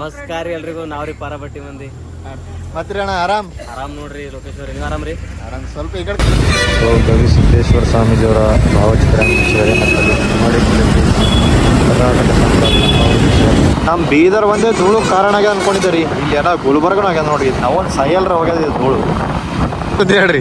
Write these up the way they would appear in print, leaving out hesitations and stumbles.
ನಮಸ್ಕಾರ ಎಲ್ರಿಗೂ ನಾವ್ರಿ ಪಾರಬಟ್ಟಿ ಮಂದಿ ಮತ್ತೆ ಅಣ್ಣ ಆರಾಮ್ ನೋಡ್ರಿ ಲೋಕೇಶ್ವರಿ ನೀವು ಆರಾಮ್ರಿ ಆರಾಮ್ ಸ್ವಲ್ಪ ಈ ಕಡೆ ಗವಿಸಿದ್ದೇಶ್ವರ ಸ್ವಾಮೀಜಿಯವರ ಭಾವಚಿತ್ರ ನಮ್ಮ ಬೀದರ್ ಒಂದೇ ಧೂಳು ಕಾರಣ ಆಗ್ಯದ ಅನ್ಕೊಂಡಿದ್ದೀರಿ ಇಲ್ಲಿ ಎಲ್ಲ ಗುಲ್ಬರ್ಗನ ಆಗ್ಯದ ನೋಡಿ ನಾವೊಂದು ಸೈಯಲ್ರ ಹೋಗ್ಯದ ಧೂಳು ಹೇಳ್ರಿ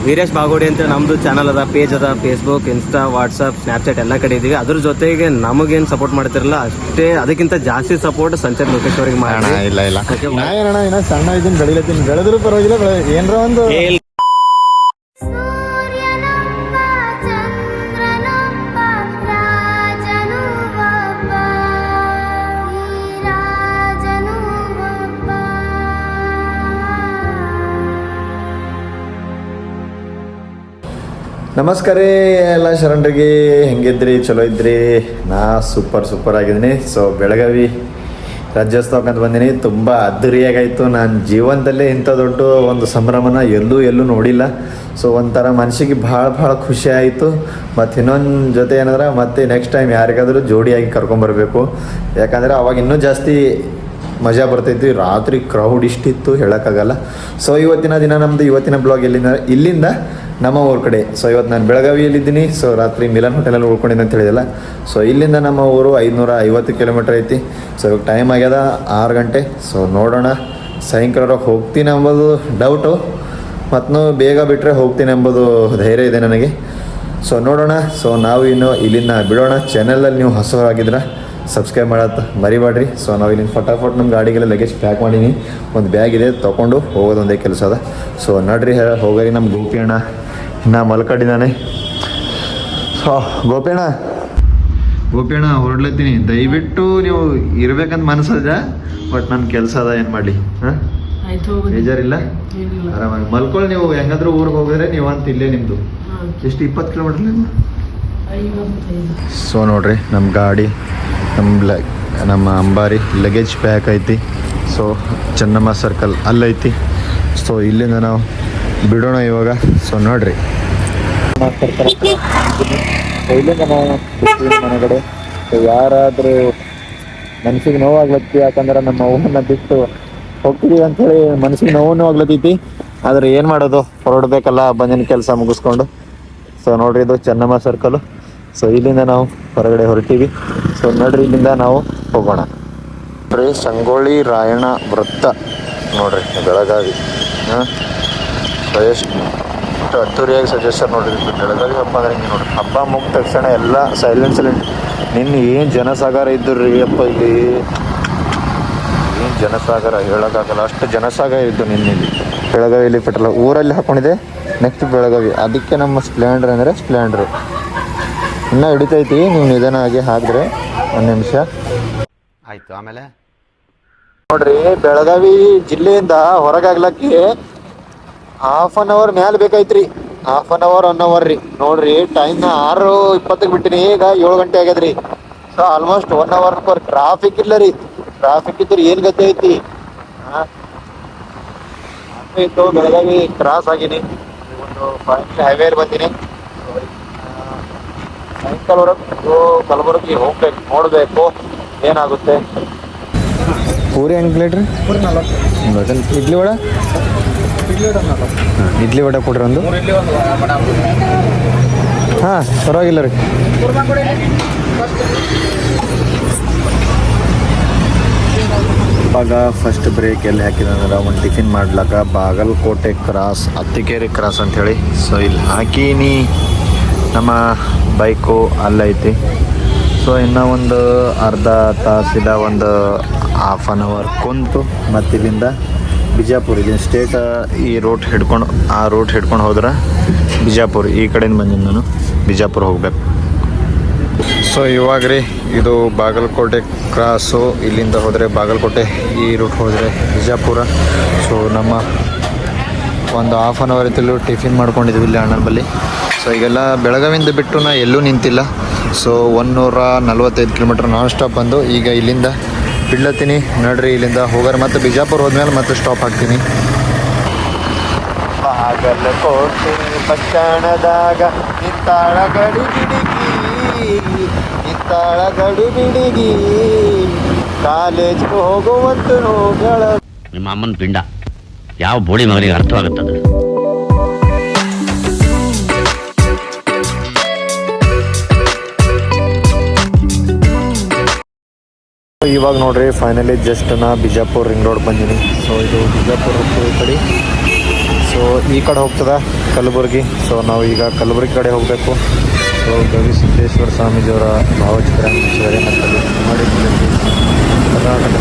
ವೀರೇಶ್ ಬಾಗೋಡಿ ಅಂತ ನಮ್ದು ಚಾನಲ್ ಅದ, ಪೇಜ್ ಅದ, ಫೇಸ್ಬುಕ್, ಇನ್ಸ್ಟಾ, ವಾಟ್ಸಪ್, ಸ್ನ್ಯಾಪ್ಚಾಟ್ ಎಲ್ಲ ಕಡೆ ಇದೀವಿ. ಅದ್ರ ಜೊತೆಗೆ ನಮಗೇನ್ ಸಪೋರ್ಟ್ ಮಾಡ್ತಿರಲ್ಲ ಅಷ್ಟೇ ಅದಕ್ಕಿಂತ ಜಾಸ್ತಿ ಸಪೋರ್ಟ್ ಸಂಚಾರ್ ಲೋಕೇಶ್ವರಿಗೆ ಮಾಡಿ. ಇಲ್ಲ ಏನಣ್ಣ ಸಣ್ಣ ಇದನ್ನ ಬೆಳಿಲತ್ತೀನಿ, ಬೆಳೆದ್ರು ಪರವಾಗಿಲ್ಲ, ಏನ್ರ ಒಂದು ನಮಸ್ಕಾರ ಎಲ್ಲ ಶರಣರಿಗೆ, ಹೆಂಗಿದ್ರಿ? ಚಲೋ ಇದ್ರಿ? ನಾ ಸೂಪರ್ ಆಗಿದ್ದೀನಿ. ಸೊ ಬೆಳಗಾವಿ ರಾಜ್ಯೋತ್ಸವಕ್ಕೆ ಅಂತ ಬಂದೀನಿ. ತುಂಬ ಅದ್ದೂರಿಯಾಗಾಯಿತು. ನಾನು ಜೀವನದಲ್ಲೇ ಇಂಥ ದೊಡ್ಡ ಒಂದು ಸಂಭ್ರಮನ ಎಲ್ಲೂ ನೋಡಿಲ್ಲ. ಸೊ ಒಂಥರ ಮನಸ್ಸಿಗೆ ಭಾಳ ಖುಷಿ ಆಯಿತು. ಮತ್ತು ಇನ್ನೊಂದು ಜೊತೆ ಏನಂದ್ರೆ ಮತ್ತೆ ನೆಕ್ಸ್ಟ್ ಟೈಮ್ ಯಾರಿಗಾದರೂ ಜೋಡಿಯಾಗಿ ಕರ್ಕೊಂಬರ್ಬೇಕು. ಯಾಕಂದರೆ ಅವಾಗ ಇನ್ನೂ ಜಾಸ್ತಿ ಮಜಾ ಬರ್ತೈತಿ. ರಾತ್ರಿ ಕ್ರೌಡ್ ಇಷ್ಟಿತ್ತು ಹೇಳೋಕ್ಕಾಗಲ್ಲ. ಸೊ ಇವತ್ತಿನ ದಿನ ನಮ್ಮದು ಇವತ್ತಿನ ಬ್ಲಾಗ್ ಇಲ್ಲಿಂದ ನಮ್ಮ ಊರ ಕಡೆ. ಸೊ ಇವತ್ತು ನಾನು ಬೆಳಗಾವಿಯಲ್ಲಿದ್ದೀನಿ. ಸೊ ರಾತ್ರಿ ಮಿಲನ್ ಹೋಟೆಲಲ್ಲಿ ಉಳ್ಕೊಂಡಿದ್ದೆ ಅಂತ ಹೇಳಿದಲ್ಲ. ಸೊ ಇಲ್ಲಿಂದ ನಮ್ಮ ಊರು 550 ಕಿಲೋಮೀಟ್ರ್ ಐತಿ. ಸೊ ಇವಾಗ ಟೈಮ್ ಆಗ್ಯದ 6 ಗಂಟೆ. ಸೊ ನೋಡೋಣ, ಸಾಯಂಕಾಲ ಹೋಗ್ತೀನಿ ಎಂಬುದು ಡೌಟು, ಮತ್ತು ಬೇಗ ಬಿಟ್ಟರೆ ಹೋಗ್ತೀನಿ ಎಂಬುದು ಧೈರ್ಯ ಇದೆ ನನಗೆ. ಸೊ ನೋಡೋಣ. ಸೊ ನಾವು ಇನ್ನು ಇಲ್ಲಿಂದ ಬಿಡೋಣ. ಚಾನಲಲ್ಲಿ ನೀವು ಹೊಸವಾಗಿದ್ರೆ ಸಬ್ಸ್ಕ್ರೈಬ್ ಮಾಡತ್ತ ಮರಿಬೇಡ್ರಿ. ಸೊ ನಾವು ಇಲ್ಲಿಂದ ಫಟಾಫಟ್ ನಮ್ಮ ಗಾಡಿಗೆಲ್ಲ ಲಗೇಜ್ ಪ್ಯಾಕ್ ಮಾಡೀನಿ. ಒಂದು ಬ್ಯಾಗ್ ಇದೆ, ತೊಗೊಂಡು ಹೋಗೋದೊಂದೇ ಕೆಲಸ ಅದ. ಸೊ ನಡ್ರಿ ಹೋಗರಿ. ನಮ್ಮ ಗೋಪಿ ಅಣ್ಣ ನಾ ಮಲ್ಕಡಿದ್ದಾನೆ. ಸೊ ಗೋಪಿ ಅಣ್ಣ ಹೊರಡ್ಲತ್ತೀನಿ. ದಯವಿಟ್ಟು ನೀವು ಇರ್ಬೇಕಂತ ಮನಸ್ಸದ, ಬಟ್ ನನ್ನ ಕೆಲಸ ಅದ, ಏನು ಮಾಡಲಿ? ಹಾಂ, ಬೇಜಾರಿಲ್ಲ? ಆರಾಮಾಗಿ ಮಲ್ಕೊಳ್ಳಿ. ನೀವು ಹೆಂಗಾದ್ರೂ ಊರಿಗೆ ಹೋಗಿದ್ರೆ ನೀವು ಅಂತ ಇಲ್ಲೇ ನಿಮ್ಮದು ಎಷ್ಟು 20 ಕಿಲೋಮೀಟ್ರ್ ನೀವು. ಸೊ ನೋಡ್ರಿ ನಮ್ಮ ಗಾಡಿ, ನಮ್ಮ ಅಂಬಾರಿ ಲಗೇಜ್ ಪ್ಯಾಕ್ ಐತಿ. ಸೊ ಚೆನ್ನಮ್ಮ ಸರ್ಕಲ್ ಅಲ್ಲೈತಿ. ಸೊ ಇಲ್ಲಿಂದ ನಾವು ಬಿಡೋಣ ಇವಾಗ. ಸೊ ನೋಡ್ರಿ ಇಲ್ಲಿಂದ ನಾವು ಮನೆಗಡೆ. ಸೊ ಯಾರಾದರೂ ಮನಸ್ಸಿಗೆ ನೋವಾಗ್ಲತ್ತಿ, ಯಾಕಂದ್ರೆ ನಮ್ಮ ಅವ್ವನ್ನ ಬಿಟ್ಟು ಹೋಗ್ತೀವಿ ಅಂಥೇಳಿ ಮನಸ್ಸಿಗೆ ನೋವು ಆಗ್ಲತ್ತೈತಿ. ಆದರೆ ಏನು ಮಾಡೋದು, ಹೊರಡ್ಬೇಕಲ್ಲ ಬಂದಿನ ಕೆಲಸ ಮುಗಿಸ್ಕೊಂಡು. ಸೊ ನೋಡ್ರಿ ಇದು ಚೆನ್ನಮ್ಮ ಸರ್ಕಲು. ಸೊ ಇಲ್ಲಿಂದ ನಾವು ಹೊರಗಡೆ ಹೊರಟೀವಿ. ಸೊ ನೋಡ್ರಿ ಇಲ್ಲಿಂದ ನಾವು ಹೋಗೋಣ. ನೋಡ್ರಿ ಸಂಗೊಳ್ಳಿ ರಾಯಣ್ಣ ವೃತ್ತ ನೋಡ್ರಿ ಬೆಳಗಾವಿ. ಹಾಂ, ಸೊ ಎಷ್ಟು ಅದ್ದೂರಿಯಾಗಿ ಸಜೆಷನ್ ನೋಡ್ರಿ. ಬೆಳಗಾವಿ ಹಬ್ಬ ಅಂದ್ರೆ ಹಿಂಗೆ ನೋಡ್ರಿ. ಹಬ್ಬ ಮುಗಿದ ತಕ್ಷಣ ಎಲ್ಲ ಸೈಲೆಂಟ್. ನಿನ್ನೆ ಏನು ಜನಸಾಗರ ಇದ್ದು ರೀ ಅಪ್ಪ, ಇಲ್ಲಿ ಏನು ಜನಸಾಗರ ಹೇಳೋಕ್ಕಾಗಲ್ಲ, ಅಷ್ಟು ಜನಸಾಗರ ಇದ್ದು ನಿನ್ನೆ ಇಲ್ಲಿ ಬೆಳಗಾವಿಯಲ್ಲಿ. ಪೆಟ್ರೋಲ್ ಊರಲ್ಲಿ ಹಾಕ್ಕೊಂಡಿದೆ. ನೆಕ್ಸ್ಟ್ ಬೆಳಗಾವಿ, ಅದಕ್ಕೆ ನಮ್ಮ ಸ್ಪ್ಲೆಂಡರ್ ಅಂದರೆ ಸ್ಪ್ಲೆಂಡ್ರು ಇನ್ನೂ ಹಿಡಿತೈತಿ. ನೀವು ನಿಧಾನ ಆಗಿ ಹಾಕಿದ್ರೆ 1 ನಿಮಿಷ ಆಯ್ತು. ಆಮೇಲೆ ನೋಡ್ರಿ, ಬೆಳಗಾವಿ ಜಿಲ್ಲೆಯಿಂದ ಹೊರಗಾಗ್ಲಕ್ಕೆ 1/2 ಅವರ್ ಮ್ಯಾಲೆ ಬೇಕಾಯ್ತ್ರಿ. 1/2 ಅವರ್ 1 ಅವರ್ ರೀ. ನೋಡ್ರಿ ಟೈಮ್ನ 6:20 ಬಿಟ್ಟಿನಿ, ಈಗ 7 ಗಂಟೆ ಆಗ್ಯದ್ರಿ. So almost 1 hour for traffic ಇಲ್ಲ ರೀ. ಟ್ರಾಫಿಕ್ ಇದ್ರೆ ಏನು ಗತಿ ಐತಿ. ಇತ್ತು ಬೆಳಗಾವಿ ಕ್ರಾಸ್ ಆಗಿನಿ, ಒಂದು ಹೈವೇ ಬಂದಿನಿ. ಸಾಯಂಕಾಲವರೆಗೂ ಕಲಬುರಗಿ ಹೋಗ್ಬೇಕು, ನೋಡಬೇಕು ಏನಾಗುತ್ತೆ. ಪೂರಿ ಹೆಂಗೆ ಪ್ಲೇಟ್ ರೀ? ಇಡ್ಲಿ ವಡೆ ಇಡ್ಲಿ ವಡೆ ಕೊಡ್ರಿ ಒಂದು. ಹಾಂ, ಪರವಾಗಿಲ್ಲ ರೀ. ಇವಾಗ ಫಸ್ಟ್ ಬ್ರೇಕ್ ಎಲ್ಲಿ ಹಾಕಿದಂದ್ರೆ ಒಂದು ಟಿಫಿನ್ ಮಾಡ್ಲಾಕ ಬಾಗಲಕೋಟೆ ಕ್ರಾಸ್, ಅತ್ತಿಕೇರಿ ಕ್ರಾಸ್ ಅಂಥೇಳಿ. ಸೊ ಇಲ್ಲಿ ಹಾಕೀನಿ. ನಮ್ಮ ಬೈಕು ಅಲ್ಲೈತಿ. ಸೊ ಇನ್ನೂ ಒಂದು ಅರ್ಧ ತಾಸಿದ ಒಂದು 1/2 ಅವರ್ ಕುಂತು ಮತ್ತು ಇಲ್ಲಿಂದ ಬಿಜಾಪುರ, ಇಲ್ಲಿ ಸ್ಟೇಟ್ ಈ ರೂಟ್ ಹಿಡ್ಕೊಂಡು ಹೋದ್ರೆ ಬಿಜಾಪುರ. ಈ ಕಡೆಯಿಂದ ಬಂದಿನಿ ನಾನು, ಬಿಜಾಪುರ ಹೋಗ್ಬೇಕು. ಸೊ ಇವಾಗ ರೀ ಇದು ಬಾಗಲಕೋಟೆ ಕ್ರಾಸು. ಇಲ್ಲಿಂದ ಹೋದರೆ ಬಾಗಲಕೋಟೆ, ಈ ರೂಟ್ ಹೋದರೆ ಬಿಜಾಪುರ. ಸೊ ನಮ್ಮ ಒಂದು 1/2 ಅವರ್ ಇತ್ತು ಟಿಫಿನ್ ಮಾಡ್ಕೊಂಡಿದ್ವಿ ಇಲ್ಲಿ ಅಣ್ಣನ ಬಳಿ. ಸೊ ಈಗೆಲ್ಲ ಬೆಳಗಾವಿಂದ ಬಿಟ್ಟು ನಾ ಎಲ್ಲೂ ನಿಂತಿಲ್ಲ. ಸೊ 145 ಕಿಲೋಮೀಟ್ರ್ ನಾನ್ ಸ್ಟಾಪ್ ಬಂದು ಈಗ ಇಲ್ಲಿಂದ ಬಿಡ್ಲತ್ತೀನಿ. ನೋಡ್ರಿ ಇಲ್ಲಿಂದ ಹೋಗಾರೆ ಮತ್ತೆ ಬಿಜಾಪುರ ಹೋದ್ಮೇಲೆ ಮತ್ತೆ ಸ್ಟಾಪ್ ಹಾಕ್ತೀನಿ. ಬಾಗಲಕೋಟೆ ಪಟ್ಟಣದಾಗ ನಿಂತಾಳ ಗಡಿ ಬಿಡಿಗಿ, ನಿಂತಾಳ ಗಡಿ ಬಿಡಿಗಿ, ಕಾಲೇಜ್ಗೆ ಹೋಗುವಂತರುಗಳ. ನಿಮ್ಮ ಅಮ್ಮನ ಪಿಂಡ ಯಾವ ಬೋಳಿ ಮಗನಿಗೆ ಅರ್ಥವಾಗುತ್ತದೆ? ಇವಾಗ ನೋಡ್ರಿ ಫೈನಲಿ ಜಸ್ಟ್ ನಾ ಬಿಜಾಪುರ ರಿಂಗ್ ರೋಡ್ ಬಂದೀನಿ. ಸೊ ಇದು ಬಿಜಾಪುರ ಹೋಗ್ತೀವಿ ಈ ಕಡೆ. ಸೊ ಈ ಕಡೆ ಹೋಗ್ತದ ಕಲಬುರಗಿ. ಸೊ ನಾವು ಈಗ ಕಲಬುರಗಿ ಕಡೆ ಹೋಗಬೇಕು. ಸೊ ಗವಿಸಿದ್ದೇಶ್ವರ ಸ್ವಾಮೀಜಿಯವರ ಭಾವಚಿತ್ರ ಅಂಟಿಸಿದ್ದಾರೆ ನೋಡಿ ಕರ್ನಾಟಕ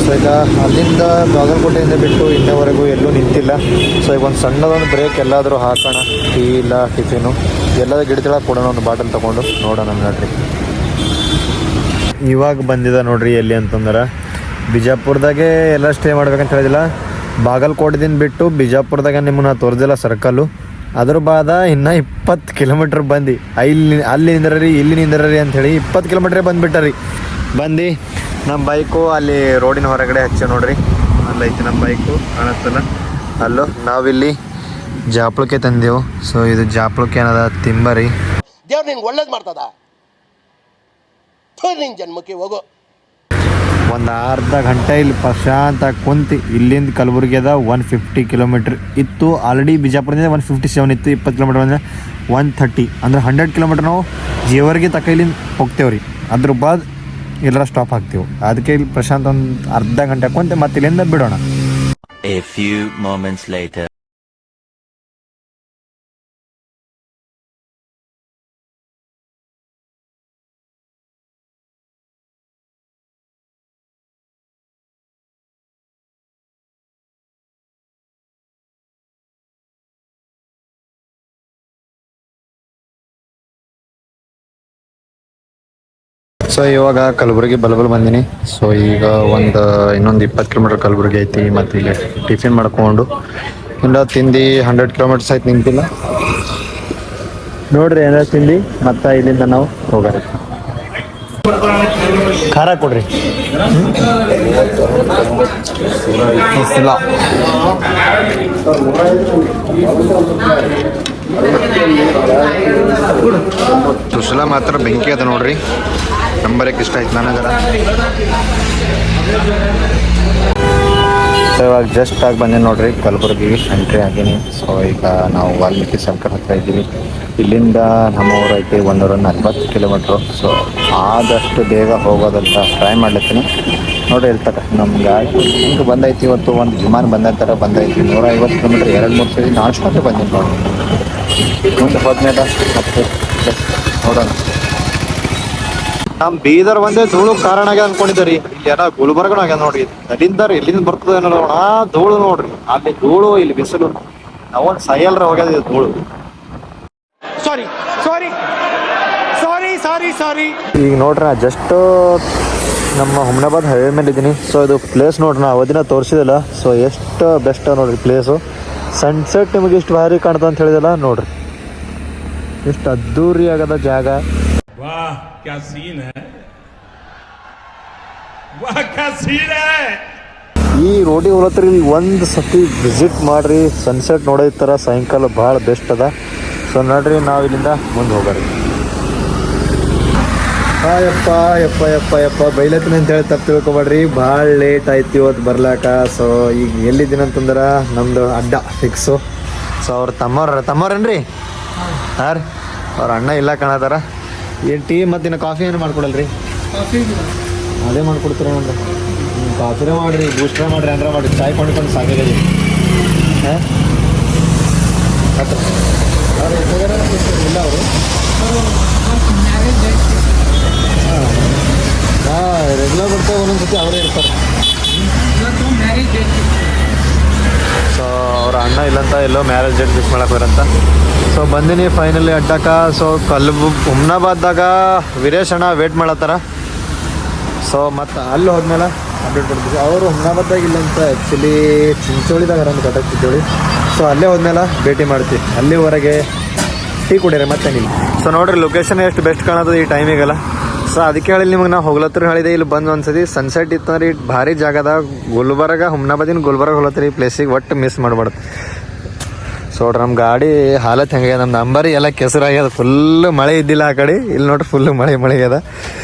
ಸೊ ಈಗ ಅಲ್ಲಿಂದ ಬಾಗಲಕೋಟೆಯಿಂದ ಬಿಟ್ಟು ಇನ್ನವರೆಗೂ ಎಲ್ಲೂ ನಿಂತಿಲ್ಲ. ಸೊ ಈಗ ಒಂದು ಸಣ್ಣದೊಂದು ಬ್ರೇಕ್ ಎಲ್ಲಾದರೂ ಹಾಕೋಣ. ಟೀ ಇಲ್ಲ ಟಿಫಿನು ಎಲ್ಲದ ಗಿಡದೊಳಗೆ ಕೊಡೋಣ, ಒಂದು ಬಾಟಲ್ ತೊಗೊಂಡು ನೋಡೋಣ ನೋಡ್ರಿ. ಇವಾಗ ಬಂದಿದೆ ನೋಡ್ರಿ ಎಲ್ಲಿ ಅಂತಂದ್ರೆ ಬಿಜಾಪುರದಾಗೆ ಎಲ್ಲ ಸ್ಟೇ ಮಾಡ್ಬೇಕಂತ ಹೇಳಿದಿಲ್ಲ. ಬಾಗಲಕೋಟದಿಂದ ಬಿಟ್ಟು ಬಿಜಾಪುರದಾಗ ನಿಮ್ಮನ್ನ ತೋರಿಸಿಲ್ಲ ಸರ್ಕಲ್ಲು. ಅದ್ರ ಬಾದ ಇನ್ನೂ 20 ಕಿಲೋಮೀಟ್ರ್ ಬಂದು ಅಲ್ಲಿ ನಿಂದ್ರಿ ಇಲ್ಲಿ ನಿಂದ್ರಿ ಅಂಥೇಳಿ 20 ಕಿಲೋಮೀಟ್ರೇ ಬಂದುಬಿಟ್ಟಾರಿ. ಬಂದು ನಮ್ಮ ಬೈಕು ಅಲ್ಲಿ ರೋಡಿನ ಹೊರಗಡೆ ಹಚ್ಚ ನೋಡ್ರಿ, ಅಲ್ಲೈತಿ ನಮ್ಮ ಬೈಕು ಕಾಣುತ್ತಲ್ಲ ಅಲ್ಲೋ. ನಾವಿಲ್ಲಿ ಜಾಪ್ಳಕ್ಕೆ ತಂದೆವು. ಸೊ ಇದು ಜಾಪ್ಳಕ್ಕೆ ಏನದ ತಿಂಬರಿ. ದೇವ್ರು ನಿನ್ಗೆ ಒಳ್ಳೇದು ಮಾಡ್ತದ, ನಿನ್ನ ಜನ್ಮಕ್ಕೆ ಹೋಗೋ. ಒಂದು ಅರ್ಧ ಗಂಟೆ ಇಲ್ಲಿ ಪ್ರಶಾಂತ ಕುಂತು ಇಲ್ಲಿಂದ ಕಲಬುರಗಿ ಅದ 150 ಕಿಲೋಮೀಟ್ರ್ ಇತ್ತು. ಆಲ್ರೆಡಿ ಬಿಜಾಪುರದಿಂದ 157 ಇತ್ತು. 20 ಕಿಲೋಮೀಟ್ರ್ ಅಂದರೆ 130 ಅಂದರೆ 100 ಕಿಲೋಮೀಟ್ರ್ ನಾವು ಜೀವರ್ಗಿ ತಕ ಇಲ್ಲಿಂದ ಹೋಗ್ತೇವ್ರಿ. ಅದ್ರ ಬಾದ್ ಎಲ್ಲರ ಸ್ಟಾಪ್ ಹಾಕ್ತೇವೆ. ಅದಕ್ಕೆ ಇಲ್ಲಿ ಪ್ರಶಾಂತ ಒಂದು ಅರ್ಧ ಗಂಟೆ ಕುಂತೆ ಮತ್ತೆ ಇಲ್ಲಿಂದ ಬಿಡೋಣ. A few moments later. So ಇವಾಗ ಕಲಬುರಗಿ ಬಲಬಲ್ ಬಂದೀನಿ. ಸೊ ಈಗ ಇನ್ನೊಂದು 20 ಕಿಲೋಮೀಟ್ರ್ ಕಲಬುರಗಿ ಐತಿ. ಮತ್ತು ಇಲ್ಲಿ ಟಿಫಿನ್ ಮಾಡ್ಕೊಂಡು ಇಲ್ಲ ತಿಂದು 100 ಕಿಲೋಮೀಟರ್ಸ್ ಆಯ್ತು ನಿಂತಿಲ್ಲ ನೋಡ್ರಿ. ಏನಾದ್ರು ತಿಂದು ಮತ್ತು ಇಲ್ಲಿಂದ ನಾವು ಹೋಗಾರ. ಖಾರ ಕೊಡ್ರಿ. ಸುಶಲ ಮಾತ್ರ ಬೆಂಕಿ ಅದ ನೋಡ್ರಿ. ನಂಬರಕ್ಕೆ ಇಷ್ಟ ಆಯ್ತು ನನಗರ. ಸೊ ಇವಾಗ ಜಸ್ಟ್ ಆಗಿ ಬಂದೇನೆ ನೋಡ್ರಿ ಕಲಬುರಗಿಗೆ ಎಂಟ್ರಿ ಆಗೀನಿ. ಸೊ ಈಗ ನಾವು ವಾಲ್ಮೀಕಿ ಸರ್ಕಲ್ ಹತ್ರ ಇದ್ದೀವಿ. ಇಲ್ಲಿಂದ ನಮ್ಮ ಊರು ಐತಿ 140 ಕಿಲೋಮೀಟ್ರು. ಸೊ ಆದಷ್ಟು ಬೇಗ ಹೋಗೋದಂತ ಟ್ರೈ ಮಾಡ್ಲತ್ತೀನಿ ನೋಡ್ರಿ. ಇರ್ತಾರೆ ನಮ್ಮ ಗಾಡಿ ಹಿಂಗೆ ಬಂದೈತಿ. ಇವತ್ತು ಒಂದು ವಿಮಾನ ಬಂದ ಥರ ಬಂದೈತಿ. 150 ಕಿಲೋಮೀಟ್ರ್ 2-3 ಸರಿ ನಾನ್ ಸ್ಟಾಪ್ ಬಂದೀನಿ ನೋಡಿ. ಮುಂದೆ ಹೋದ್ಮೇಲೆ ಮತ್ತೆ ನೋಡೋಣ. ನಮ್ಮ ಬೀದರ್ ಒಂದೇ ಧೂಳು ಕಾರಣ ಆಗ್ಯದ ಅನ್ಕೊಂಡಿದ್ದೆ ರೀ. ಇಲ್ಲಿ ಎಲ್ಲ ಗುಲ್ಬರ್ಗನ ಆಗ್ಯದ ನೋಡ್ರಿ. ಅಲ್ಲಿಂದ ಎಲ್ಲಿಂದ ಬರ್ತದೆ ನೋಡೋಣ. ಧೂಳು ನೋಡ್ರಿ, ಅಲ್ಲಿ ಧೂಳು ಇಲ್ಲಿ ಬಿಸಿಲು. ನಾವೊಂದು ಸೈಯಲ್ರ ಹೋಗ್ಯದ ಇದು ಧೂಳು. ಸಾರಿ ಈಗ ನೋಡ್ರಿ ನಾ ಜಸ್ಟ್ ನಮ್ಮ ಹುಮ್ನಾಬಾದ್ ಹೈವೇ ಮೇಲೆ ಇದ್ದೀನಿ. ಸೊ ಇದು ಪ್ಲೇಸ್ ನೋಡ್ರಿ ನಾ ಅವಧಿನ ತೋರಿಸಿದಿಲ್ಲ. ಸೊ ಎಷ್ಟು ಬೆಸ್ಟ್ ನೋಡ್ರಿ ಪ್ಲೇಸು. ಸನ್ಸೆಟ್ ನಿಮಗೆ ಇಷ್ಟು ಭಾರಿ ಕಾಣ್ತದೆ ಅಂತ ಹೇಳಿದಲ್ಲ ನೋಡ್ರಿ. ಎಷ್ಟು ಅದ್ದೂರಿ ಆಗದ ಜಾಗ. ಈ ರೋಡಿಗೆ ಹೋಲತ್ರಿ ಇಲ್ಲಿ ಒಂದು ಸತಿ ವಿಸಿಟ್ ಮಾಡ್ರಿ. ಸನ್ಸೆಟ್ ನೋಡೋ ಥರ ಸಾಯಂಕಾಲ ಭಾಳ ಬೆಸ್ಟ್ ಅದ. ಸೊ ನೋಡ್ರಿ ನಾವು ಇಲ್ಲಿಂದ ಮುಂದೆ ಹೋಗ್ರಿ. ಯಪ್ಪ ಬೈಲತ್ತೀನಿ ಅಂತ ಹೇಳಿ ತಪ್ಪು ತಿಳ್ಕೊಬೇಡ್ರಿ. ಭಾಳ ಲೇಟ್ ಆಯ್ತು ಇವತ್ತು ಬರ್ಲಾಕ. ಸೊ ಈಗ ಎಲ್ಲಿದ್ದೀನಿ ಅಂತಂದ್ರೆ ನಮ್ಮದು ಅಡ್ಡ ಫಿಕ್ಸು. ಸೊ ಅವ್ರ ತಮ್ಮವ್ರನ್ರಿ. ಹಾಂ ರೀ, ಅವ್ರ ಅಣ್ಣ ಇಲ್ಲ ಕಾಣತಾರ. ಏನು ಟೀ ಮತ್ತು ಇನ್ನು ಕಾಫಿ ಏನು ಮಾಡ್ಕೊಡಲ್ರಿ? ಅದೇ ಮಾಡ್ಕೊಡ್ತೀರ ಒಂದು ಕಾಫಿನೇ ಮಾಡಿರಿ, ಬೂಸ್ಟ್ರೇ ಮಾಡಿರಿ, ಅಂದ್ರೆ ಮಾಡಿ. ಚಾಯ್ ಕೊಂಡ್ಕೊಂಡು ಸಾಕಾಗಲಿ. ಹಾಂ ಇಲ್ಲ ಅವರು ರೆಗ್ಯುಲರ್ ಬರ್ತಾರೆ. ಒಂದೊಂದು ಸತಿ ಅವರೇ ಇರ್ತಾರೆ. ಸೊ ಅವ್ರ ಅಣ್ಣ ಇಲ್ಲಂತ ಎಲ್ಲೋ ಮ್ಯಾರೇಜ್ ಡೇಟ್ ಫಿಕ್ಸ್ ಮಾಡಕ್ಕೆ ಬರಂತ. ಸೊ ಬಂದಿನಿ ಫೈನಲಿ ಅಡ್ಡಕ್ಕ. ಸೊ ಹುಮ್ನಾಬಾದ್ದಾಗ ವೀರೇಶ್ ಅಣ್ಣ ವೇಟ್ ಮಾಡತ್ತಾರ. ಸೊ ಮತ್ತು ಅಲ್ಲಿ ಹೋದ್ಮೇಲೆ ಅಪ್ಡೇಟ್ ಕೊಡ್ತೀವಿ. ಅವರು ಹುಮ್ನಾಬಾದ್ದಾಗ ಇಲ್ಲಂತ ಆ್ಯಕ್ಚುಲಿ ಚಿಂಚೋಳಿದಾಗ ಒಂದು ಕಟಕ್ ಚಿಂಚೋಳಿ. ಸೊ ಅಲ್ಲೇ ಹೋದ್ಮೇಲೆ ಭೇಟಿ ಮಾಡ್ತೀವಿ. ಅಲ್ಲಿವರೆಗೆ ಟೀ ಕುಡಿಯರಿ ಮತ್ತೇನಿಲ್ಲ. ಸೊ ನೋಡಿರಿ ಲೊಕೇಶನ್ ಎಷ್ಟು ಬೆಸ್ಟ್ ಕಾಣತ್ತದ ಈ ಟೈಮಿಗೆಲ್ಲ. ಸೊ ಅದಕ್ಕೆ ಹೇಳಿ ನಿಮಗೆ ನಾವು ಹೋಗ್ಲತ್ರ ಹೇಳಿದೆ. ಇಲ್ಲಿ ಬಂದು ಒಂದ್ಸತಿ ಸನ್ಸೆಟ್ ಇತ್ತಂದ್ರೆ ಈ ಭಾರಿ ಜಾಗದ ಗುಲ್ಬರ್ಗ ಹುಮ್ನಾಬಾದಿನ ಗುಲ್ಬರ್ಗ ಹೋಗ್ಲತ್ತರ. ಈ ಪ್ಲೇಸಿಗೆ ಒಟ್ಟು ಮಿಸ್ ಮಾಡಬಾರ್ದು. ಸೊ ನೋಡ್ರಿ ನಮ್ಮ ಗಾಡಿ ಹಾಲತ್ ಹೆಂಗೆ, ನಮ್ಮ ನಂಬರಿ ಎಲ್ಲ ಕೆಸರಾಗ್ಯದ. ಫುಲ್ಲು ಮಳೆ ಇದ್ದಿಲ್ಲ ಆ ಕಡೆ. ಇಲ್ಲಿ ನೋಡ್ರಿ ಫುಲ್ಲು ಮಳೆ ಆಗ್ಯದ.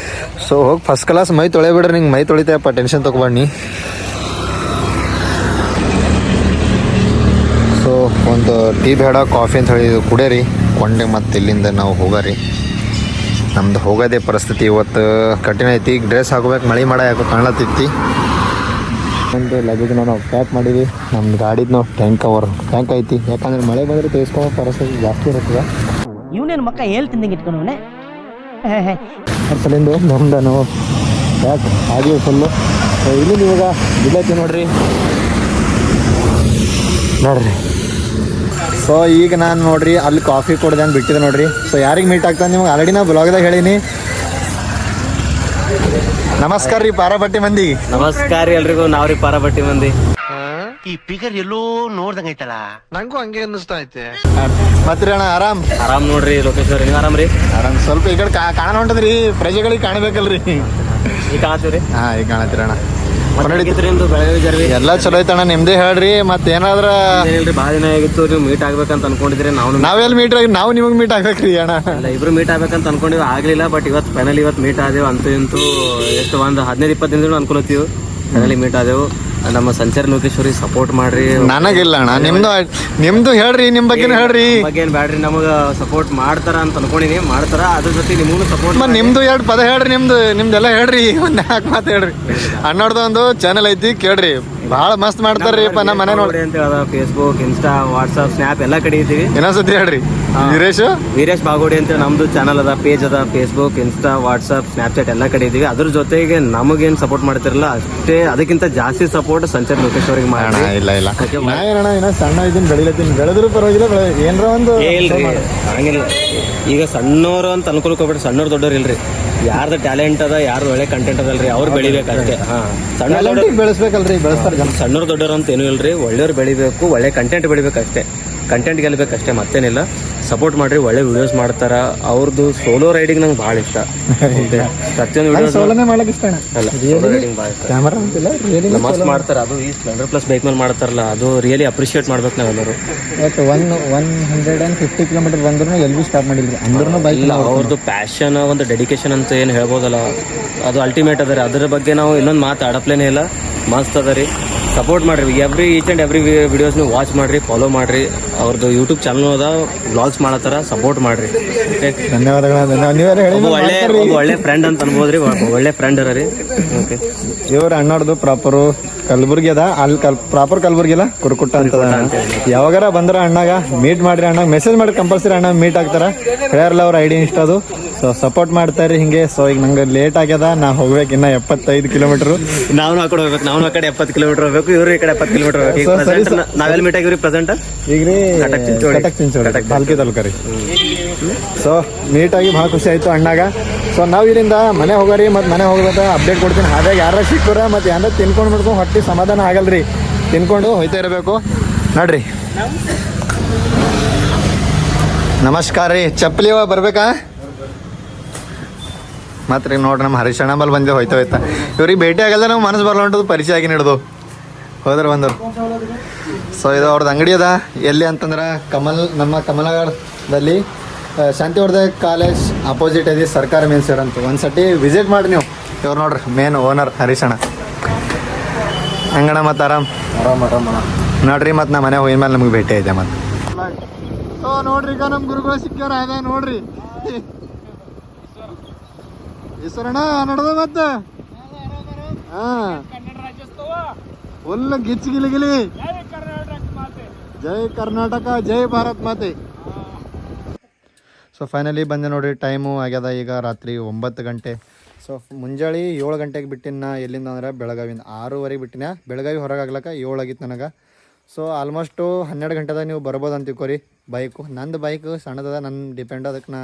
ಸೊ ಹೋಗಿ ಫಸ್ಟ್ ಕ್ಲಾಸ್ ಮೈ ತೊಳೆ ಬಿಡ್ರಿ, ನಿಂಗೆ ಮೈ ತೊಳಿತೇಯಪ್ಪ, ಟೆನ್ಷನ್ ತೊಗೊಬಣ್ಣಿ. ಸೊ ಒಂದು ಟೀ ಬೇಡ ಕಾಫಿ ಅಂತ ಹೇಳಿ ಕುಡಿಯರಿ ಕೊಂಡೆ, ಮತ್ತು ಇಲ್ಲಿಂದ ನಾವು ಹೋಗಾರಿ. ನಮ್ದು ಹೋಗೋದೇ ಪರಿಸ್ಥಿತಿ ಇವತ್ತು ಕಠಿಣ ಐತಿ. ಈಗ ಡ್ರೆಸ್ ಹಾಕೋಬೇಕು, ಮಳೆ ಮಾಡ ಯಾಕೋ ಕಾಣತ್ತಿತ್ತಿ. ಒಂದು ಲಗೇಜ್ ನಾವು ಪ್ಯಾಕ್ ಮಾಡೀವಿ. ನಮ್ಮ ಗಾಡಿದು ನಾವು ಟ್ಯಾಂಕ್ ಐತಿ, ಯಾಕಂದ್ರೆ ಮಳೆ ಬಂದರೆ ತೆಗೆಸ್ಕೊಳ್ಳೋ ಪರಿಸ್ಥಿತಿ ಜಾಸ್ತಿ ಇರ್ತದೆ. ಇವನೇನು ಮಕ್ಕ ಹೇಳ್ತಿದ್ದಂಗೆ ಇಟ್ಕೊಂಡವನೇ ಸಲಿಂದು ನಮ್ದು ನಾವು ಪ್ಯಾಕ್ ಆಗಿವೆ ಫುಲ್ಲು. ಇಲ್ಲಿಂದ ಇವಾಗ ಬಿಡ್ಲೈತಿ ನೋಡ್ರಿ. ಸೊ ಈಗ ನಾನು ನೋಡ್ರಿ ಅಲ್ಲಿ ಕಾಫಿ ಕೊಡ್ದೆ ಅಂತ ಬಿಟ್ಟಿದೆ ನೋಡ್ರಿ. ಸೊ ಯಾರಿಗೆ ಮೀಟ್ ಆಗ್ತಾನೆ ನಿಮ್ಗೆ ಆಲ್ರೆಡಿ ನಾ ಬ್ಲಾಗ್ದಾಗ ಹೇಳೀನಿ. ನಮಸ್ಕಾರ ರೀ ಪಾರಬಟ್ಟಿ ಮಂದಿ. ನಮಸ್ಕಾರ ರೀ ಎಲ್ರಿಗೂ, ನಾವ್ರಿ ಪಾರಬಟ್ಟಿ ಮಂದಿ. ಈ ಫಿಗರ್ ಎಲ್ಲೋ ನೋಡ್ದಂಗೈತಲ್ಲ. ನಂಗೂ ಹಂಗೆ ಅನ್ನಿಸ್ತಾ ಐತೆ. ಮತ್ತೆ ಅಣ್ಣ ಆರಾಮ್ ನೋಡ್ರಿ ಲೋಕೇಶ್ ಅವ್ರಿ, ನೀವು ಆರಾಮ್ ರೀ? ಆರಾಮ್. ಸ್ವಲ್ಪ ಈ ಕಡೆ ಕಾಣ ಹೊಂಟದ್ರಿ, ಪ್ರಜೆಗಳಿಗೆ ಕಾಣಬೇಕಲ್ರಿ. ಈಗ ಕಾಣತ್ತೀವ್ರಿ? ಹಾ ಈಗ ಕಾಣತ್ತೀರಿ ಅಣ್ಣ. ಬೆಳಗಾವಿ ಜರ್ವಿ ಎಲ್ಲ ಚಲೋ ಐತಣ್ಣ, ನಿಮ್ದೇ ಹೇಳ್ರಿ. ಮತ್ತೆ ಏನಾದ್ರ ಏನಿಲ್ರಿ, ಭಾಳ ದಿನ ಆಗಿತ್ತು, ನೀವು ಮೀಟ್ ಆಗ್ಬೇಕಂತ ಅನ್ಕೊಂಡಿದ್ರಿ. ನಾವೆಲ್ಲಿ ಮೀಟ್ ಆಗಿ ನಾವು ನಿಮಗೆ ಮೀಟ್ ಆಗ್ಬೇಕ್ರಿ ಅಣ್ಣ. ಇಬ್ರು ಮೀಟ್ ಆಗ್ಬೇಕಂತ ಅನ್ಕೊಂಡಿವಿ, ಆಗ್ಲಿಲ್ಲ. ಬಟ್ ಇವತ್ತು ಫೈನಲ್ ಇವತ್ತು ಮೀಟ್ ಆದೇವು. ಅಂತೂ ಇಂತೂ ಎಷ್ಟು ಒಂದು 15-20 ದಿನಗಳು ಅನ್ಕೊಳತ್ತೀವಿ. Finally meet ಆದೆವು. ನಮ್ಮ ಸಂಚಾರ ಲೋಕೇಶ್ವರಿ ಸಪೋರ್ಟ್ ಮಾಡ್ರಿ. ನನಗಿಲ್ಲ ಅಣ್ಣ, ನಿಮ್ದು ಹೇಳ್ರಿ, ನಿಮ್ ಬಗ್ಗೆನೂ ಹೇಳ್ರಿ. ಬಗ್ಗೆ ಏನ್ ಬ್ಯಾಡ್ರಿ, ನಮಗ ಸಪೋರ್ಟ್ ಮಾಡ್ತಾರ ಅಂತ ಅನ್ಕೊಂಡಿನಿ. ಮಾಡ್ತಾರ, ಅದ್ರ ಜೊತೆ ನಿಮಗೂ ಸಪೋರ್ಟ್. ನಿಮ್ದು 2 ಪದ ಹೇಳ್ರಿ, ನಿಮ್ದೆಲ್ಲ ಹೇಳ್ರಿ. ಒಂದ್ 4 ಮಾತು ಹೇಳ್ರಿ. ಅಣ್ಣವ್ರದ್ದು ಒಂದು ಚಾನಲ್ ಐತಿ, ಕೇಳ್ರಿ, ಬಹಳ ಮಸ್ತ್ ಮಾಡ್ತಾರ್ರಿ. ನಮ್ಮ ಮನೆ ನೋಡಿ ಅಂತ ಹೇಳ ಫೇಸ್ಬುಕ್, ಇನ್ಸ್ಟಾ, ವಾಟ್ಸ್ಆಪ್, ಸ್ನ್ಯಾಪ್ ಎಲ್ಲ ಕಡೆ ಇದ್ದೀವಿ. ಇನ್ನೊಂದ್ಸತಿ ಹೇಳ್ರಿ. ವೀರೇಶ್ ಬಾಗೋಡಿ ಅಂತ ನಮ್ದು ಚಾನಲ್ ಅದ, ಪೇಜ್ ಅದ. ಫೇಸ್ಬುಕ್, ಇನ್ಸ್ಟಾ, ವಾಟ್ಸ್ಆಪ್, ಸ್ನ್ಯಾಪ್ಚಾಟ್ ಎಲ್ಲ ಕಡೆ ಇದೀವಿ. ಅದ್ರ ಜೊತೆಗೆ ನಮಗೇನ್ ಸಪೋರ್ಟ್ ಮಾಡ್ತಿರಲ್ಲ ಅಷ್ಟೇ, ಅದಕ್ಕಿಂತ ಜಾಸ್ತಿ ಸಪೋರ್ಟ್ ಸಂಚಾರ ಲೋಕೇಶ್ ಅವ್ರಿಗೆ ಮಾಡೋಣ. ಇಲ್ಲ ಏನಣ್ಣ ಸಣ್ಣ ಇದೀನಿ, ಬೆಳಿಲತ್ತೀನಿ. ಬೆಳೆದ್ರು ಪರವಾಗಿಲ್ಲ, ಏನ್ರ ಒಂದು ಹಂಗಿಲ್ಲ. ಈಗ ಸಣ್ಣವ್ರು ಅಂತ ಅನ್ಕೊಳ್ಕೊಬಿಟ್ರೆ ಸಣ್ಣವ್ರು ದೊಡ್ಡವ್ರು ಇಲ್ರಿ. ಯಾರ್ದು ಟ್ಯಾಲೆಂಟ್ ಅದ, ಯಾರ್ದು ಒಳ್ಳೆ ಕಂಟೆಂಟ್ ಅದಲ್ರಿ, ಅವ್ರು ಬೆಳಿಬೇಕಷ್ಟೇ. ಸಣ್ಣ ಬೆಳೆಸ್ಬೇಕಲ್ರಿ, ಬೆಳೆಸ್ತಾರೆ ಜನ. ಸಣ್ಣವ್ರು ದೊಡ್ಡವ್ರು ಅಂತ ಏನೂ ಇಲ್ರಿ, ಒಳ್ಳೆಯವ್ರು ಬೆಳಿಬೇಕು, ಒಳ್ಳೆ ಕಂಟೆಂಟ್ ಬೆಳಿಬೇಕಷ್ಟೇ. ಕಂಟೆಂಟ್ ಗೆಲ್ಬೇಕಷ್ಟೇ, ಮತ್ತೇನಿಲ್ಲ. ಸಪೋರ್ಟ್ ಮಾಡ್ರಿ, ಒಳ್ಳೆ ವಿಡಿಯೋಸ್ ಮಾಡ್ತಾರ. ಅವ್ರದ್ದು ಸೋಲೋ ರೈಡಿಂಗ್ ನಂಗೆ ಭಾಳ ಇಷ್ಟ. ಪ್ರತಿಯೊಂದು ವಿಡಿಯೋಸ್ ಸೋಲೋನೇ ಮಾಡಕ್ ಇಷ್ಟ ಅಲ್ಲ, ಸೋಲೋ ರೈಡಿಂಗ್ ಭಾಳ ಇಷ್ಟ. ಕ್ಯಾಮರಾ ಅಂತಿಲ್ಲ, ಮಸ್ತ್ ಮಾಡ್ತಾರ. ಅದು ಈ ಸ್ಪ್ಲೆಂಡರ್+ ಬೈಕ್ ಮೇಲೆ ಮಾಡ್ತಾರಲ್ಲ, ಅದು ರಿಯಲಿ ಅಪ್ರಿಷಿಯೇಟ್ ಮಾಡ್ಬೇಕು ನಾವೆಲ್ಲರೂ. ಬಟ್ 150 ಕಿಲೋಮೀಟರ್ ಬಂದ್ರು ಎಲ್ಲಿ ಸ್ಟಾಪ್ ಮಾಡಿಲ್ರಿ ಅಂದ್ರೂ ಬೈಕ್ ಇಲ್ಲ. ಅವ್ರದ್ದು ಪ್ಯಾಷನ್, ಒಂದು ಡೆಡಿಕೇಶನ್ ಅಂತ ಏನು ಹೇಳ್ಬೋದಲ್ಲ, ಅದು ಅಲ್ಟಿಮೇಟ್ ಅದ ರೀ. ಅದ್ರ ಬಗ್ಗೆ ನಾವು ಇನ್ನೊಂದು ಮಾತು ಆಡಪ್ಲೇನೇ ಇಲ್ಲ. ಮಸ್ತ್ ಅದ ರೀ. ಸಪೋರ್ಟ್ ಮಾಡಿರಿ. ಈಚ್ ಆ್ಯಂಡ್ ಎವ್ರಿ ವಿಡಿಯೋಸ್ ನೀವು ವಾಚ್ ಮಾಡಿರಿ, ಫಾಲೋ ಮಾಡಿರಿ. ಅವ್ರದ್ದು ಯೂಟ್ಯೂಬ್ ಚಾನಲ್ ಅದ, ವ್ಲಾಗ್ಸ್ ಮಾಡತ್ತಾರ, ಸಪೋರ್ಟ್ ಮಾಡಿರಿ. ಓಕೆ, ಧನ್ಯವಾದಗಳು. ಒಳ್ಳೆ ಫ್ರೆಂಡ್ ಅಂತ ಅನ್ಬೋದ್ರಿ, ಒಳ್ಳೆ ಫ್ರೆಂಡ್ ಅರ ರೀ. ಓಕೆ, ಇವ್ರ ಅಣ್ಣಾರ್ದು ಪ್ರಾಪರು ಕಲಬುರ್ಗಿ ಅದ. ಅಲ್ಲಿ ಪ್ರಾಪರ್ ಕಲಬುರ್ಗಿ ಅಲ್ಲ, ಕುರುಕುಟ್ಟ ಅಂತದ. ಯಾವಾಗಾರ ಬಂದ್ರ ಅಣ್ಣಾಗ ಮೀಟ್ ಮಾಡ್ರಿ. ಅಣ್ಣ ಮೆಸೇಜ್ ಮಾಡಿ, ಕಂಪಲ್ಸರಿ ಅಣ್ಣ ಮೀಟ್ ಆಗ್ತಾರ. ಹೇಳ್ಯಾರಲ್ಲ ಅವ್ರ ಐಡಿ ಇಷ್ಟ ಅದು. ಸೊ ಸಪೋರ್ಟ್ ಮಾಡ್ತಾರ್ರಿ ಹಿಂಗೆ. ಸೊ ಈಗ ನಂಗೆ ಲೇಟ್ ಆಗ್ಯದ, ನಾ ಹೋಗ್ಬೇಕು ಇನ್ನ 75 ಕಿಲೋಮೀಟರ್. ನಾವು ಆ ಕಡೆ ಹೋಗ್ಬೇಕು, ನಾವು ಆ ಕಡೆ 70 ಕಿಲೋಮೀಟರ್ ಹೋಗ್ಬೇಕು, ಇವ್ರು ಈ ಕಡೆ 70 ಕಿಲೋಮೀಟರ್ ಹೋಗ್ಬೇಕು. ನಾವೆಲ್ಲಿ ಮೀಟ್ ಆಗಿವ್ರಿ ಪ್ರೆಸೆಂಟ್? ಈಗ ರೀ ಕಟಕ್ ಚಿಂಚೋಳಿ ಬಾಲ್ಕಿ ತಾಲೂಕ ರೀ. ಸೊ ಮೀಟ್ ಆಗಿ ಭಾಳ ಖುಷಿ ಆಯ್ತು ಅಣ್ಣಾಗ. ಸೊ ನಾವು ಇಲ್ಲಿಂದ ಮನೆ ಹೋಗೋರಿ, ಮತ್ತು ಮನೆ ಹೋಗ್ಬೇಕು ಅಪ್ಡೇಟ್ ಕೊಡ್ತೀನಿ. ಹಾಗಾಗಿ ಯಾರ ಸಿಕ್ಕರ ಮತ್ತು ಯಾರ ತಿನ್ಕೊಂಡು ಬಿಡ್ಕೊಂಡು ಹೊಟ್ಟೆ ಸಮಾಧಾನ ಆಗಲ್ರಿ, ತಿನ್ಕೊಂಡು ಹೋಯ್ತಾ ಇರಬೇಕು ನೋಡ್ರಿ. ನಮಸ್ಕಾರ ರೀ. ಚಪ್ಪಲಿ ಬರ್ಬೇಕಾ? ಮತ್ತೆ ರೀ ನೋಡ್ರಿ, ನಮ್ಮ ಹರೀಶಣ್ಣ ಬಲ್ ಬಂದೆ ಹೋಯ್ತಾ. ಇವ್ರಿಗೆ ಭೇಟಿ ಆಗಲ್ಲ, ನಾವು ಮನಸ್ಸು ಬರ್ಲ ಹೊಂಟದು, ಪರಿಚಯ ಆಗಿ ಹಿಡಿದು ಹೋದ್ರೆ ಬಂದರು. ಸೊ ಇದು ಅವ್ರದ್ದು ಅಂಗಡಿ ಅದ. ಎಲ್ಲಿ ಅಂತಂದ್ರೆ ನಮ್ಮ ಕಮಲಗಢದಲ್ಲಿ ಶಾಂತಿವರ್ಧಕ ಕಾಲೇಜ್ ಅಪೋಸಿಟ್ ಇದೆ ಸರ್ಕಾರ ಮೇನ್ಸರ್ ಅಂತ. ಒಂದು ಸತಿ ವಿಸಿಟ್ ಮಾಡಿ ನೀವು. ಇವ್ರು ನೋಡ್ರಿ ಮೇನ್ ಓನರ್ ಹರೀಶಣ್ಣ. ಹಂಗಣ ಮತ್ತು ಆರಾಮ್ ನೋಡ್ರಿ. ಮತ್ತು ನಮ್ಮ ಮನೆ ಹೋಗಿದ ಮೇಲೆ ನಮಗೆ ಭೇಟಿ ಐತೆ ಮತ್ತೆ. ಸೊ ನೋಡ್ರಿ, ಈಗ ನಮ್ಮ ಗುರುಗಳು ಸಿಕ್ಕ್ಯಾರ ಅದ ನೋಡ್ರಿ. ಈಶ್ವರಣ್ಣ ನಡ್ದ ಮತ್ತೆ ಫುಲ್ ಗಿಲಿ. ಜೈ ಕರ್ನಾಟಕ, ಜೈ ಭಾರತ್ ಮಾತೆ. ಸೊ ಫೈನಲಿ ಬಂದೆ ನೋಡ್ರಿ. ಟೈಮು ಆಗ್ಯದ ಈಗ ರಾತ್ರಿ 9 ಗಂಟೆ. ಸೊ ಮುಂಜಾನೆ 7 ಗಂಟೆಗೆ ಬಿಟ್ಟಿನ. ಎಲ್ಲಿಂದ ಅಂದ್ರೆ ಬೆಳಗಾವಿಂದ 6:30 ಬಿಟ್ಟಿನ. ಬೆಳಗಾವಿ ಹೊರಗೆ ಆಗ್ಲಕ್ಕ 7 ಆಗಿತ್ತು ನನಗೆ. ಸೊ ಆಲ್ಮೋಸ್ಟು 12 ಗಂಟೆದಾಗ ನೀವು ಬರ್ಬೋದು ಅಂತ ತಿಳ್ಕೊರಿ. ಬೈಕು ನಂದು ಬೈಕು ಸಣ್ಣದದ, ನನ್ನ ಡಿಪೆಂಡ್ ಅದಕ್ಕೆ ನಾ.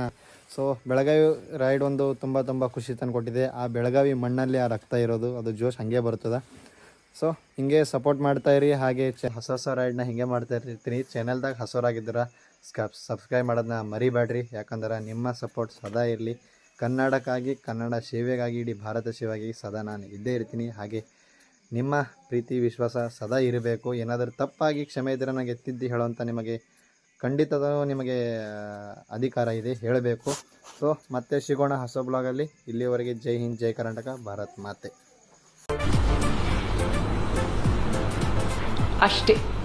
ಸೊ ಬೆಳಗಾವಿ ರೈಡ್ ಒಂದು ತುಂಬ ಖುಷಿ ತಂದು ಕೊಟ್ಟಿದೆ. ಆ ಬೆಳಗಾವಿ ಮಣ್ಣಲ್ಲಿ ಆ ರಕ್ತ ಇರೋದು, ಅದು ಜೋಶ್ ಹಾಗೆ ಬರ್ತದೆ. ಸೊ ಹಿಂಗೆ ಸಪೋರ್ಟ್ ಮಾಡ್ತಾಯಿರಿ. ಹಾಗೆ ಹೊಸ ರೈಡ್ನ ಹಿಂಗೆ ಮಾಡ್ತಾ ಇರ್ತೀನಿ. ಚಾನಲ್ದಾಗ ಹೊಸರಾಗಿದ್ದೀರ ಸಬ್ಸ್ಕ್ರೈಬ್ ಮಾಡೋದನ್ನ ಮರಿಬೇಡ್ರಿ. ಯಾಕಂದ್ರೆ ನಿಮ್ಮ ಸಪೋರ್ಟ್ ಸದಾ ಇರಲಿ. ಕನ್ನಡಕ್ಕಾಗಿ, ಕನ್ನಡ ಸೇವೆಗಾಗಿ, ಇಡೀ ಭಾರತ ಸೇವೆಗಾಗಿ ಸದಾ ನಾನು ಇದ್ದೇ ಇರ್ತೀನಿ. ಹಾಗೆ ನಿಮ್ಮ ಪ್ರೀತಿ ವಿಶ್ವಾಸ ಸದಾ ಇರಬೇಕು. ಏನಾದರೂ ತಪ್ಪಾಗಿ ಕ್ಷಮೆ ಇದ್ದರೆ ನನಗೆ ಎತ್ತಿದ್ದು ಹೇಳೋಂಥ ನಿಮಗೆ ಖಂಡಿತ ನಿಮಗೆ ಅಧಿಕಾರ ಇದೆ ಹೇಳಬೇಕು. ಸೊ ಮತ್ತೆ ಸಿಗೋಣ ಹೊಸ ಬ್ಲಾಗಲ್ಲಿ. ಇಲ್ಲಿವರೆಗೆ ಜೈ ಹಿಂದ್, ಜೈ ಕರ್ನಾಟಕ, ಭಾರತ್ ಮಾತೆ. ಅಷ್ಟೇ.